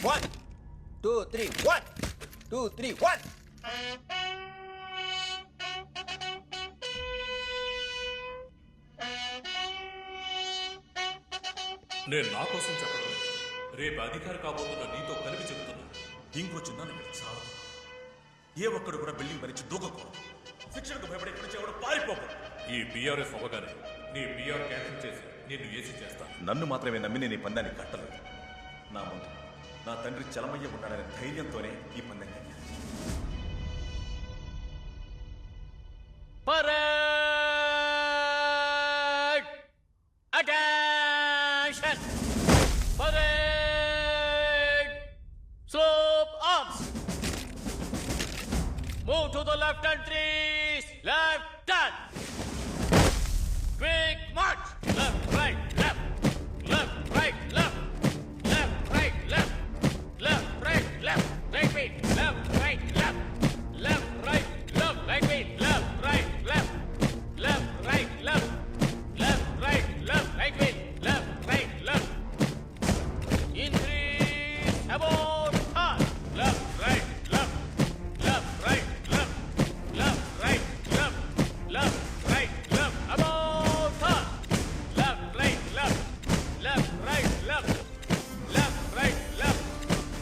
1 2 3 1 2 3 1. నేను నా కోసం చెప్పడం రేపు అధికారి కాబోతున్న నీతో కలిపి చెబుతున్నా. ఇంకో చిన్న చాలు. ఏ ఒక్కడు కూడా బిల్డింగ్ భరించి దూకకూడదు. శిక్షణకు భయపడి ఇక్కడ ఎవడు పారిపోకూడదు. ఈ బీఆర్ఎస్ అవ్వగానే నీ బీఆర్ క్యాన్సిల్ చేసి నేను ఏసీ చేస్తాను. నన్ను మాత్రమే నమ్మి నేను ఈ పందాన్ని కట్టలేదు. నా ముందు నా తండ్రి చలమయ్య ఉన్నాడనే ధైర్యంతోనే ఈ పందెం కట్టాను. Parade! Attention! Parade! Slope arms! Move to the left and trees! Left turn! Quick march! Left, right, left! Left, right, left! Left, right, left! Left, right, left! Right feet! Left, right, left! Left, right, left! Right feet! Left, right, left! Left, right, left! Left, right, left! Right feet! Left, right, left! Increase about half! Left, right, left! Left, right, left! Left, right, left! Left, right, left! About half! Left, right, left! Left, right, left! Left, right, left!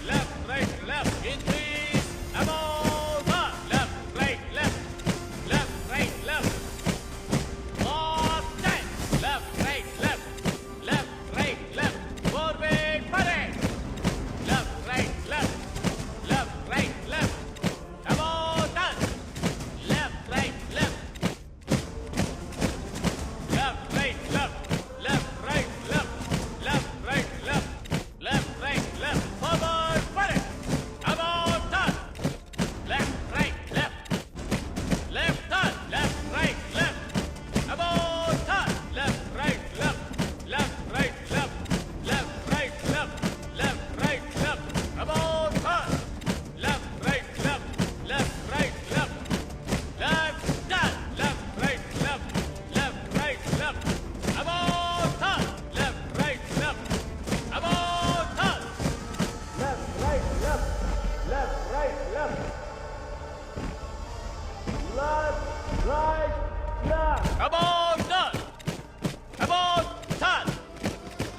Left, right, left! Increase about half! Left, right, left! Left, right, left! More time! Left, right, left! Left, right, left! Forward parade! Left, right, left! Left, right, left! About turn! Left, right, left! Left, right, left! Left, right, left! Left, right, left! Left, right, left! Forward parade! About turn! Left, right, left! Left turn! Left, right, left! About turn! Left, right, left! Left, right, left! Left, right, left! Left, right, left! About turn! Left, right, left! Left, right, left! Left turn! Left, right, left! Left, right, left! About turn! Left, right, left! About turn! Left, right, left! Left, right, left! Left, right, left! About turn! About turn!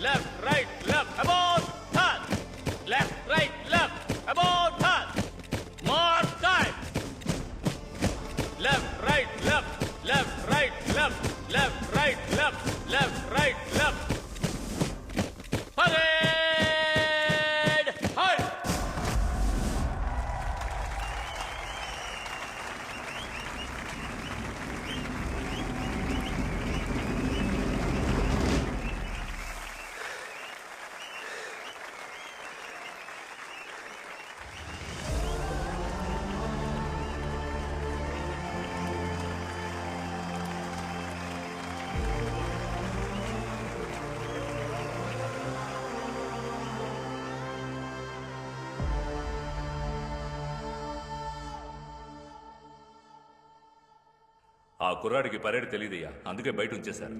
Left, right, left! About turn! Left, right, left! About turn! More time! Left, right, left! Left, right, left! Left, right, left! Left, right, left! Parade! Halt! ఆ కుర్రాడికి parade తెలియదయ్యా, అందుకే బయట ఉంచేశారు.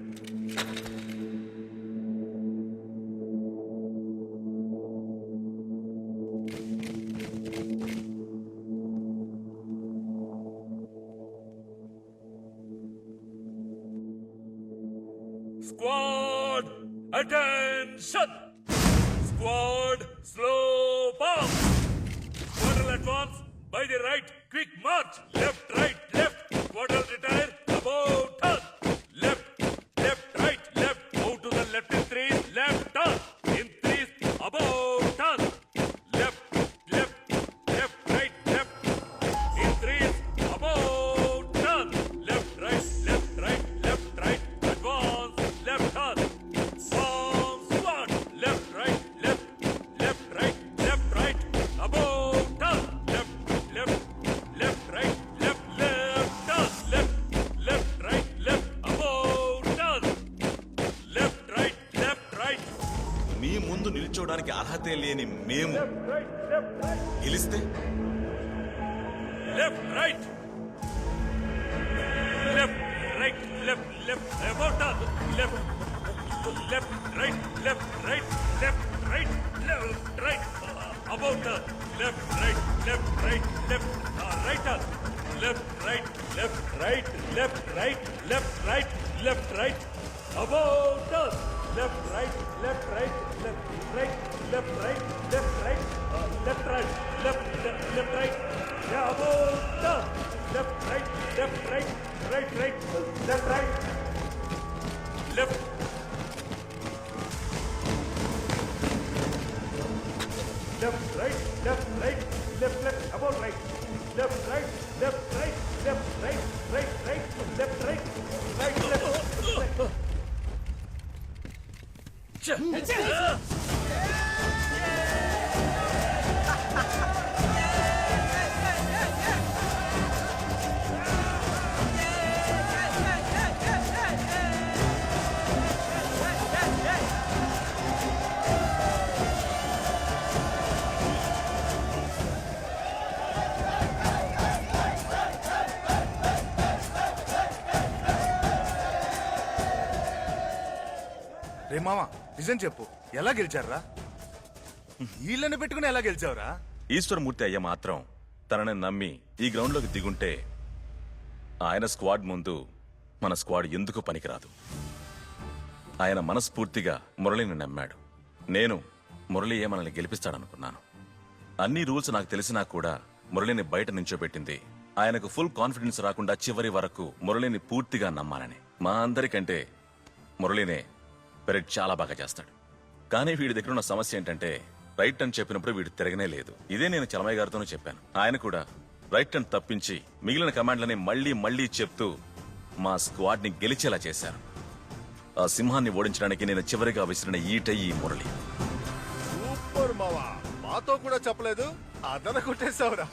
Squad, attention! Squad, slow bomb! Squadron advance by the right, quick march! Left, right, left! Squadron retire, about turn! Left, left, right, left! Move to the left in threes, left turn! In threes, about turn! Left, left, left, right, left! In threes, about turn! Left, right, left, right, left, right! Advance, left turn! Bomb squad! Left, right, left, left, right, left, right! About turn! Left, left, left, right, left, left turn! Left, left, right, left, about turn! Left, right, left, right! మీ ముందు నిల్చోడానికి అర్హతే లేని మేము గెలిస్తే Left, right! Left, right, left, left, about turn! Left, left, right, left, right, left, right, left, right, left, right, left, right turn. Left, right, left, right, left, right, left, right, left, right. About turn. Left, right, left, right, left, right, left, right, left, right, left, right, left, right. Yeah, about turn. Left, right, left, right, right, left, right, left. Left, right, left, about right. Left, right, left, right, left, right, left, right. రే మామ నిజం చెప్పు ఎలా గెలిచారా? వీళ్ళని పెట్టుకుని ఎలా గెలిచావురా? ఈశ్వరమూర్తి అయ్య మాత్రం తనని నమ్మి ఈ గ్రౌండ్లోకి దిగుంటే ఆయన స్క్వాడ్ ముందు మన స్క్వాడ్ ఎందుకు పనికిరాదు. ఆయన మనస్ఫూర్తిగా మురళిని నమ్మాడు. నేను మురళియే మనల్ని గెలిపిస్తాడనుకున్నాను. అన్ని రూల్స్ నాకు తెలిసినా కూడా మురళిని బయట నించోబెట్టింది ఆయనకు ఫుల్ కాన్ఫిడెన్స్ రాకుండా చివరి వరకు మురళిని పూర్తిగా నమ్మాలని. మా అందరికంటే మురళినే పెరెడ్ చాలా బాగా చేస్తాడు. కానీ వీడి దగ్గర ఉన్న సమస్య ఏంటంటే రైట్ టర్న్ చెప్పినప్పుడు వీడు తిరగనే లేదు. ఇదే నేను చలమయ్య గారితోనూ చెప్పాను. ఆయన కూడా రైట్ టర్న్ తప్పించి మిగిలిన కమాండ్లని మళ్లీ మళ్లీ చెప్తూ మా స్క్వాడ్ ని గెలిచేలా చేశారు. ఆ సింహాన్ని ఓడించడానికి నేను చివరిగా విసిరిన ఈట ఈ మురళి. సూపర్ మావా, మాతో కూడా చెప్పలేదు, అదర కొట్టేశావురా.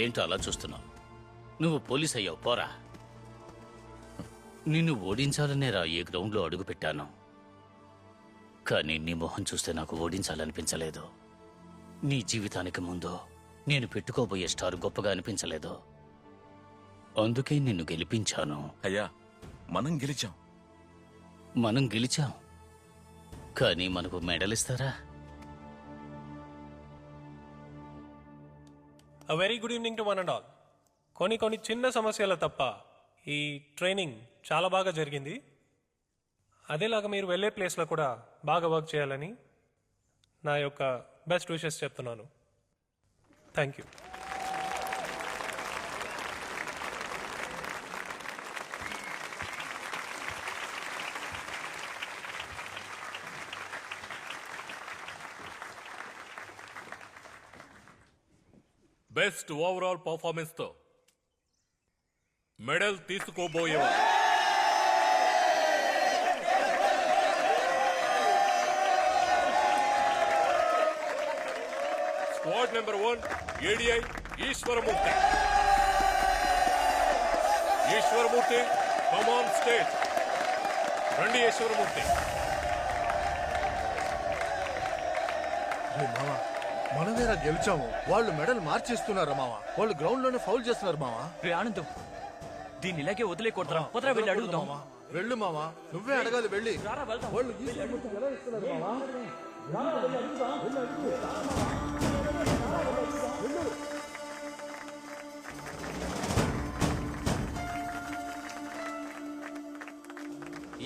ఏంటో అలా చూస్తున్నావు? నువ్వు పోలీస్ అయ్యావు, పోరా. నిన్ను ఓడించాలనే రా ఈ గ్రౌండ్లో అడుగు పెట్టాను. కానీ నీ మొహం చూస్తే నాకు ఓడించాలనిపించలేదు. నీ జీవితానికి ముందు నేను పెట్టుకోబోయే స్టార్ గొప్పగా అనిపించలేదు. అందుకే నిన్ను గెలిపించాను. అయ్యా, మనం గెలిచాం. మనం గెలిచాం, కానీ మనకు మెడల్ ఇస్తారా? A very good evening to one and all. కొన్ని చిన్న సమస్యలు తప్ప ఈ ట్రైనింగ్ చాలా బాగా జరిగింది. అదేలాగా మీరు వెళ్ళే ప్లేస్లో కూడా బాగా వర్క్ చేయాలని నా యొక్క బెస్ట్ విషెస్ చెప్తున్నాను. Thank you. Best overall performance తో మెడల్ తీసుకోబోయేవా squad number 1 ADI Eshwaramurthy. Eshwaramurthy, come on stage. రండి ఈశ్వరమూర్తి. మావా, మనమేరా గెలిచాము, వాళ్ళు మెడల్ మార్చేస్తున్నారా మావా? వాళ్ళు గ్రౌండ్ లోనే ఫౌల్ చేస్తున్నారు మావా. రే ఆనందం, దీన్ని ఇలాగే వదిలేకూడదురా. పొద్దున వెళ్ళి అడుగుదాం. వెళ్ళు మావా, నువ్వే అడగాలి వెళ్ళి. వాళ్ళు ఎలా ఇస్తున్నారు మావా?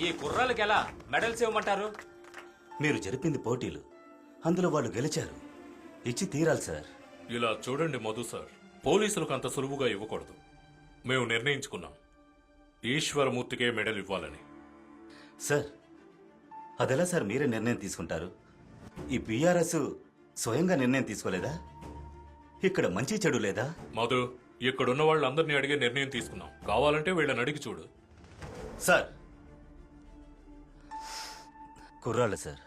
ఈ కుర్రాళ్ళకి ఎలా మెడల్స్ ఇవ్వమంటారు? మీరు జరిపింది పోటీలు, అందులో వాళ్ళు గెలిచారు, ఇచ్చి తీరాలి సార్. ఇలా చూడండి మధు సార్, పోలీసులకు అంత సులువుగా ఇవ్వకూడదు. మేము నిర్ణయించుకున్నాం ఈశ్వరమూర్తికే మెడల్ ఇవ్వాలని. సార్, అదెలా సార్ మీరే నిర్ణయం తీసుకుంటారు? ఈ బీఆర్ఎస్ స్వయంగా నిర్ణయం తీసుకోలేదా? ఇక్కడ మంచి చెడు లేదా? మధు, ఇక్కడున్న వాళ్ళందరినీ అడిగే నిర్ణయం తీసుకున్నాం. కావాలంటే వీళ్ళని అడిగి చూడు. సార్, కుర్రాళ్ళు సార్,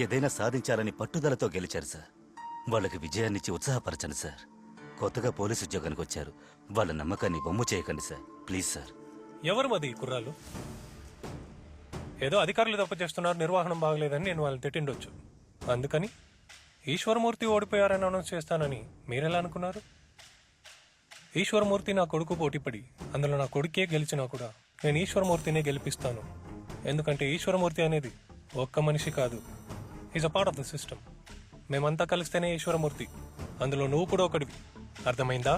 ఏదైనా సాధించాలని పట్టుదలతో గెలిచారు సార్. వాళ్ళకి విజయాన్నిచ్చి ఉత్సాహపరచండి సార్. కొత్తగా పోలీసు ఉద్యోగానికి వచ్చారు, వాళ్ళ నమ్మకాన్ని బొమ్ము చేయకండి సార్, ప్లీజ్ సార్. ఎవరు మది కుర్రాలు? ఏదో అధికారులు తప్పు చేస్తున్నారు, నిర్వహణం బాగలేదని నేను వాళ్ళని తిట్టిండొచ్చు. అందుకని ఈశ్వరమూర్తి ఓడిపోయారని అనౌన్స్ చేస్తానని మీరెలా అనుకున్నారు? ఈశ్వరమూర్తి నా కొడుకు పోటీపడి అందులో నా కొడుకే గెలిచినా కూడా నేను ఈశ్వరమూర్తినే గెలిపిస్తాను. ఎందుకంటే ఈశ్వరమూర్తి అనేది ఒక్క మనిషి కాదు, is a part of the system. మేమంతా కలిస్తేనే ఈశ్వరమూర్తి, అందులో నువ్వు కూడా ఒకటివి. అర్థమైందా?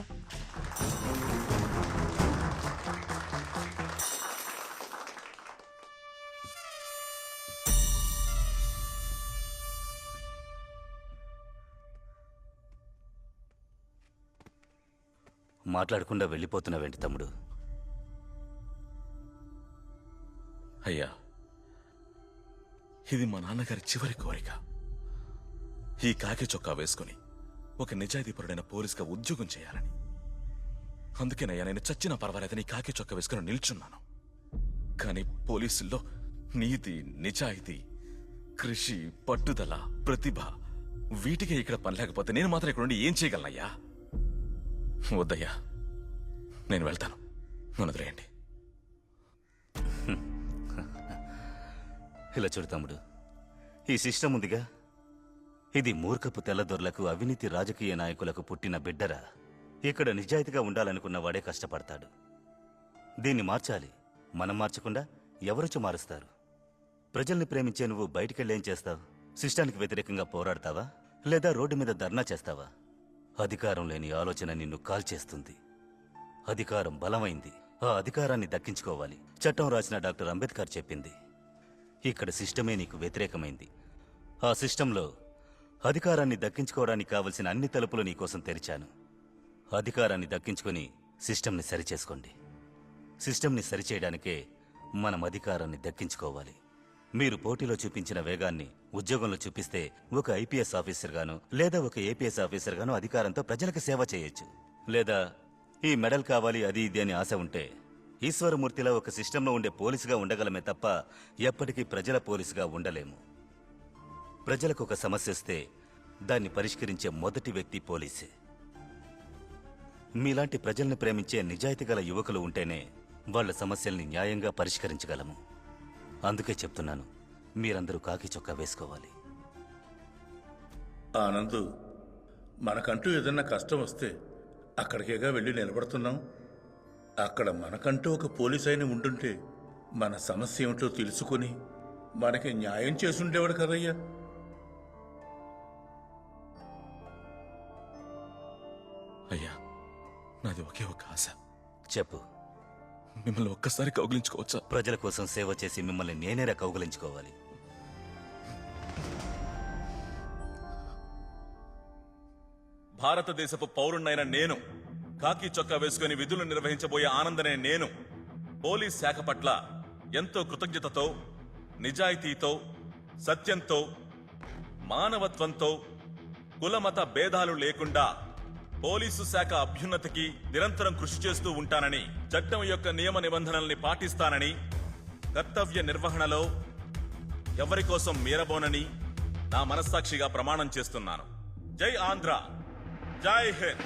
మాట్లాడకుండా వెళ్ళిపోతున్నావేంటి తమ్ముడు? అయ్యా, ఇది మా నాన్నగారి చివరి కోరిక. ఈ కాకి చొక్కా వేసుకుని ఒక నిజాయితీపరుడైన పోలీసుగా ఉద్యోగం చేయాలని. అందుకేనయ్యా నేను చచ్చినా పర్వాలేదని కాకి చొక్కా వేసుకుని నిల్చున్నాను. కానీ పోలీసుల్లో నీతి, నిజాయితీ, కృషి, పట్టుదల, ప్రతిభ వీటికే ఇక్కడ పని లేకపోతే నేను మాత్రం ఇక్కడ ఉండి ఏం చేయగలనయ్యా? వద్దయ్యా, నేను వెళ్తాను. నన్ను వదిలేయండి. ఇలా చూడు తమ్ముడు, ఈ సిస్టమ్ ఉందిగా, ఇది మూర్ఖపు తెల్లదొరలకు, అవినీతి రాజకీయ నాయకులకు పుట్టిన బిడ్డరా. ఇక్కడ నిజాయితీగా ఉండాలనుకున్న వాడే కష్టపడతాడు. దీన్ని మార్చాలి. మనం మార్చకుండా ఎవరొచ్చి మారుస్తారు? ప్రజల్ని ప్రేమించే నువ్వు బయటికెళ్ళేం చేస్తావు? సిస్టానికి వ్యతిరేకంగా పోరాడతావా, లేదా రోడ్డు మీద ధర్నా చేస్తావా? అధికారం లేని ఆలోచన నిన్ను కాల్చేస్తుంది. అధికారం బలమైంది, ఆ అధికారాన్ని దక్కించుకోవాలి. చట్టం రాసిన డాక్టర్ అంబేద్కర్ చెప్పింది. ఇక్కడ సిస్టమే నీకు వ్యతిరేకమైంది. ఆ సిస్టంలో అధికారాన్ని దక్కించుకోవడానికి కావలసిన అన్ని తలుపులు నీకోసం తెరిచాను. అధికారాన్ని దక్కించుకొని సిస్టమ్ని సరిచేసుకోండి. సిస్టమ్ని సరిచేయడానికే మనం అధికారాన్ని దక్కించుకోవాలి. మీరు పోటీలో చూపించిన వేగాన్ని ఉద్యోగంలో చూపిస్తే ఒక ఐపీఎస్ ఆఫీసర్ గాను లేదా ఒక ఏపీఎస్ ఆఫీసర్ గాను అధికారంతో ప్రజలకు సేవ చేయొచ్చు. లేదా ఈ మెడల్ కావాలి అది ఇది అని ఆశ ఉంటే ఈశ్వరమూర్తిలో ఒక సిస్టంలో ఉండే పోలీసుగా ఉండగలమే తప్ప ఎప్పటికీ ప్రజల పోలీసుగా ఉండలేము. ప్రజలకు ఒక సమస్య వస్తే దాన్ని పరిష్కరించే మొదటి వ్యక్తి పోలీసే. మీలాంటి ప్రజల్ని ప్రేమించే నిజాయితీ గల యువకులు ఉంటేనే వాళ్ళ సమస్యల్ని న్యాయంగా పరిష్కరించగలము. అందుకే చెప్తున్నాను, మీరందరూ కాకి చొక్కా వేసుకోవాలి. ఆనంద్, మనకంటూ ఏదన్నా కష్టం వస్తే అక్కడికేగా వెళ్ళి నిలబడుతున్నాం. అక్కడ మనకంటూ ఒక పోలీస్ అయిన ఉంటుంటే మన సమస్య ఏమిటో తెలుసుకుని మనకి న్యాయం చేసుండేవాడు కదయ్యా. అయ్యా, నాది ఒకే ఒక ఆశ. చెప్పు. మిమ్మల్ని ఒక్కసారి కౌగిలించుకోవచ్చా? ప్రజల కోసం సేవ చేసి మిమ్మల్ని నేనేరా కౌగిలించుకోవాలి. భారతదేశపు పౌరుణ్ణైన నేను, కాకి చొక్కా వేసుకుని విధులు నిర్వహించబోయే ఆనందనే నేను, పోలీస్ శాఖ పట్ల ఎంతో కృతజ్ఞతతో, నిజాయితీతో, సత్యంతో, మానవత్వంతో, కులమత భేదాలు లేకుండా పోలీసు శాఖ అభ్యున్నతికి నిరంతరం కృషి చేస్తూ ఉంటానని, చట్టం యొక్క నియమ నిబంధనల్ని పాటిస్తానని, కర్తవ్య నిర్వహణలో ఎవరి కోసం మీరబోనని నా మనస్సాక్షిగా ప్రమాణం చేస్తున్నాను. జై ఆంధ్ర, జై హింద్.